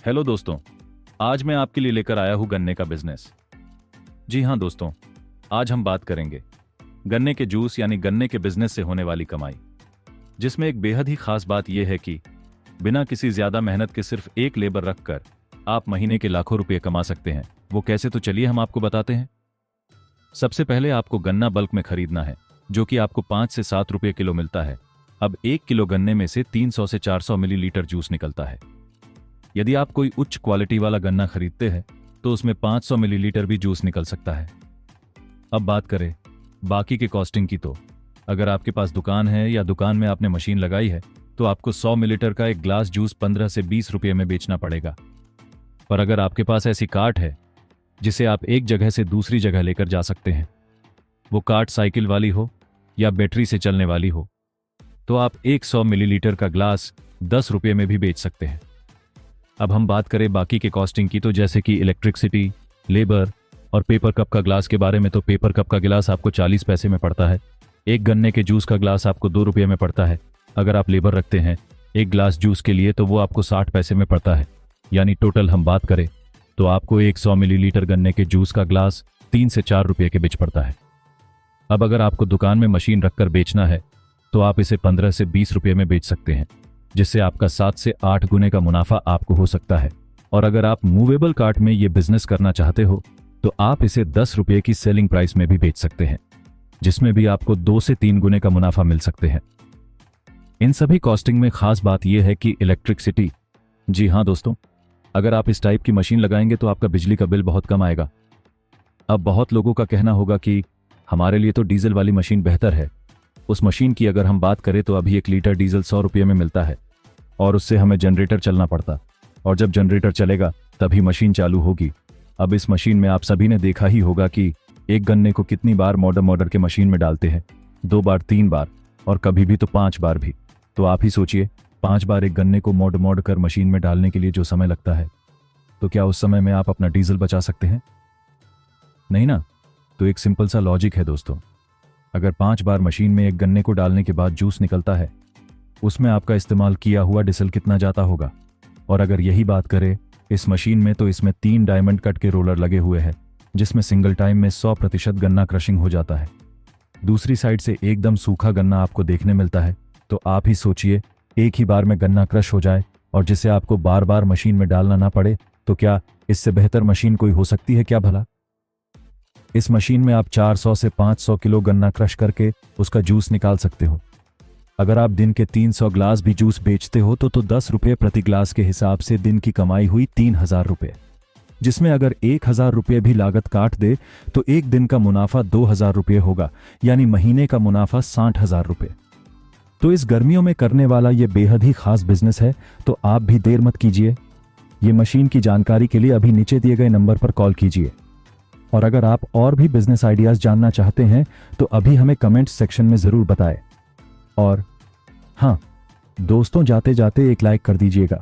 Hello दोस्तों, आज मैं आपके लिए लेकर आया हूं गन्ने का बिजनेस। जी हां दोस्तों, आज हम बात करेंगे गन्ने के जूस यानी गन्ने के बिजनेस से होने वाली कमाई, जिसमें एक बेहद ही खास बात यह है कि बिना किसी ज्यादा मेहनत के सिर्फ एक लेबर रखकर आप महीने के लाखों रुपये कमा सकते हैं। वो कैसे, तो चलिए हम आपको बताते हैं। सबसे पहले आपको गन्ना बल्क में खरीदना है, जो कि आपको 5 से 7 रुपये किलो मिलता है। अब 1 किलो गन्ने में से 300 से 400 मिलीलीटर जूस निकलता है। यदि आप कोई उच्च क्वालिटी वाला गन्ना खरीदते हैं तो उसमें 500 मिलीलीटर भी जूस निकल सकता है। अब बात करें बाकी के कॉस्टिंग की, तो अगर आपके पास दुकान है या दुकान में आपने मशीन लगाई है तो आपको 100 मिलीलीटर का एक ग्लास जूस 15 से 20 रुपये में बेचना पड़ेगा। पर अगर आपके पास ऐसी कार्ट है जिसे आप एक जगह से दूसरी जगह लेकर जा सकते हैं, वो कार्ट साइकिल वाली हो या बैटरी से चलने वाली हो, तो आप 100 मिलीलीटर का ग्लास 10 रुपये में भी बेच सकते हैं। अब हम बात करें बाकी के कॉस्टिंग की, तो जैसे कि इलेक्ट्रिसिटी, लेबर और पेपर कप का ग्लास के बारे में, तो पेपर कप का गिलास आपको 40 पैसे में पड़ता है। एक गन्ने के जूस का ग्लास आपको 2 रुपये में पड़ता है। अगर आप लेबर रखते हैं एक ग्लास जूस के लिए तो वो आपको 60 पैसे में पड़ता है। यानी टोटल हम बात करें तो आपको 100 मिलीलीटर गन्ने के जूस का ग्लास 3 से 4 रुपये के बीच पड़ता है। अब अगर आपको दुकान में मशीन रखकर बेचना है तो आप इसे 15 से 20 रुपये में बेच सकते हैं, जिससे आपका 7 से 8 गुने का मुनाफा आपको हो सकता है। और अगर आप मूवेबल कार्ट में ये बिजनेस करना चाहते हो तो आप इसे 10 रुपये की सेलिंग प्राइस में भी बेच सकते हैं, जिसमें भी आपको 2 से 3 गुने का मुनाफा मिल सकते हैं। इन सभी कॉस्टिंग में खास बात यह है कि इलेक्ट्रिसिटी। जी हाँ दोस्तों, अगर आप इस टाइप की मशीन लगाएंगे तो आपका बिजली का बिल बहुत कम आएगा। अब बहुत लोगों का कहना होगा कि हमारे लिए तो डीजल वाली मशीन बेहतर है। उस मशीन की अगर हम बात करें तो अभी 1 लीटर डीजल 100 रुपये में मिलता है और उससे हमें जनरेटर चलना पड़ता, और जब जनरेटर चलेगा तभी मशीन चालू होगी। अब इस मशीन में आप सभी ने देखा ही होगा कि एक गन्ने को कितनी बार मॉडर के मशीन में डालते हैं, 2 बार, 3 बार और कभी भी तो 5 बार भी। तो आप ही सोचिए, 5 बार एक गन्ने को मोड़ कर मशीन में डालने के लिए जो समय लगता है, तो क्या उस समय में आप अपना डीजल बचा सकते हैं? नहीं ना। तो एक सिंपल सा लॉजिक है दोस्तों, अगर 5 बार मशीन में एक गन्ने को डालने के बाद जूस निकलता है, उसमें आपका इस्तेमाल किया हुआ डीजल कितना जाता होगा। और अगर यही बात करें इस मशीन में, तो इसमें 3 डायमंड कट के रोलर लगे हुए हैं, जिसमें सिंगल टाइम में 100% गन्ना क्रशिंग हो जाता है। दूसरी साइड से एकदम सूखा गन्ना आपको देखने मिलता है। तो आप ही सोचिए, एक ही बार में गन्ना क्रश हो जाए और जिसे आपको बार बार मशीन में डालना ना पड़े, तो क्या इससे बेहतर मशीन कोई हो सकती है क्या भला? इस मशीन में आप 400 से 500 किलो गन्ना क्रश करके उसका जूस निकाल सकते हो। अगर आप दिन के 300 ग्लास भी जूस बेचते हो तो 10 रुपये प्रति ग्लास के हिसाब से दिन की कमाई हुई 3000 रुपये, जिसमें अगर 1000 रुपये भी लागत काट दे तो एक दिन का मुनाफा 2000 रुपये होगा, यानी महीने का मुनाफा 60,000 रुपये। तो इस गर्मियों में करने वाला ये बेहद ही खास बिजनेस है, तो आप भी देर मत कीजिए। ये मशीन की जानकारी के लिए अभी नीचे दिए गए नंबर पर कॉल कीजिए। और अगर आप और भी बिजनेस आइडियाज जानना चाहते हैं तो अभी हमें कमेंट सेक्शन में जरूर बताएं। और हाँ दोस्तों, जाते जाते एक लाइक कर दीजिएगा।